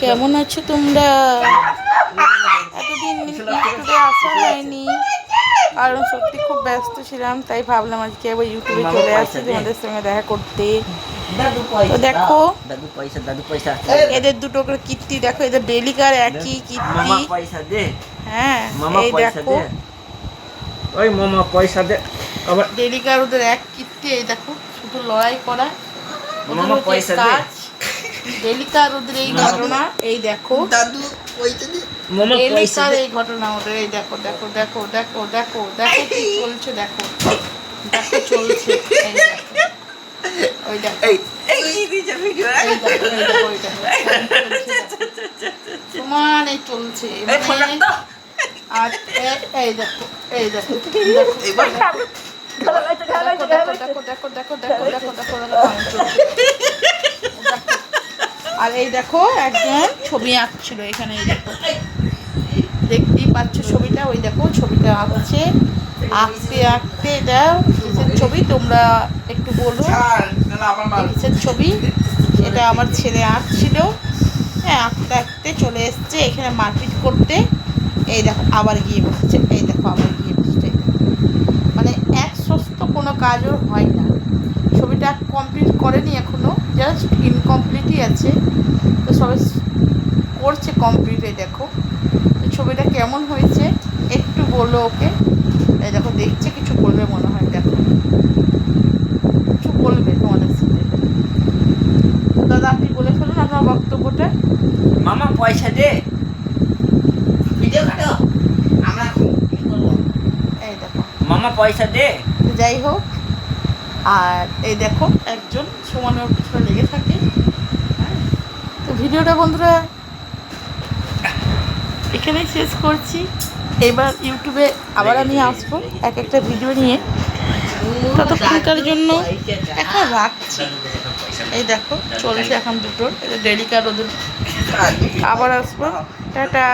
কেমন আছো তোমরা? এতদিন ইউটিউবে আসা হয়নি, কারণ সত্যি খুব ব্যস্ত ছিলাম, তাই ভাবলাম আজকে আবার ইউটিউবে চলে আসছি তোমাদের সঙ্গে দেখা করতে। তো দেখো এদের দুটো করে কীর্তি, দেখো এদের ডেলিকার একই কীর্তি। হ্যাঁ এই দেখো ওই মামা পয়সা দে। আবার ডেলিকার ওদের এক কীর্তি। এই দেখো শুধু লড়াই করা, ওদের হচ্ছে কাজ। ডেলিকার ওদের এই ঘটনা। এই দেখো দাদু পয়সা দে। ডেলিকার এই ঘটনা ওদের। এই দেখো দেখো দেখো দেখো দেখো দেখো কি চলছে, দেখো দেখো চলছে। এই দেখো ওই দেখো এই দিছে ভিডিও। এই দেখো এই দেখো ওই দেখো সমানে চলছে। আর এই দেখো এই দেখো এবার দেখো দেখো দেখো দেখো দেখো দেখো দেখো দেখো আর এই দেখো একজন ছবি আঁকছিল এখানে। এই দেখো দেখতেই পাচ্ছ ছবিটা। ওই দেখো ছবিটা আঁকছে, আঁকতে আঁকতে দাও কিসের ছবি তোমরা একটু বলো, কিসের ছবি? এটা আমার ছেলে আঁকছিল। হ্যাঁ আঁকতে আঁকতে চলে এসছে এখানে মারপিট করতে। এই দেখো আবার গিয়ে বসছে। এই দেখো আবার গিয়ে বসছে। মানে এক সস্ত কোনো কাজও হয় না। ছবিটা কমপ্লিট করেনি এখনো, জাস্ট ইনকমপ্লিটই আছে। তো সবাই করছে কমপ্লিট। এই দেখো তো ছবিটা কেমন হয়েছে একটু বলো ওকে। এই দেখো দেখছে, কিছু বলবে মনে হয়। দেখো কিছু বলবে তোমাদের সাথে। দাদা আপনি বলে ফেলুন আপনার বক্তব্যটা। মামা পয়সা দে। ভিডিও কাটো। আমরা কি করব? এই দেখো মামা পয়সা দে। যাই হোক, আর এই দেখো একজন সমানে ওর পিছনে লেগে থাকে। তো ভিডিওটা বন্ধুরা এখানেই শেষ করছি। এবার ইউটিউবে আবার আমি আসবো এক একটা ভিডিও নিয়ে। ততক্ষণকার জন্য এখন রাখছি। এই দেখো চলছে এখন দুটোর ডেলিকার ওদের। আবার আসবো, টাটা।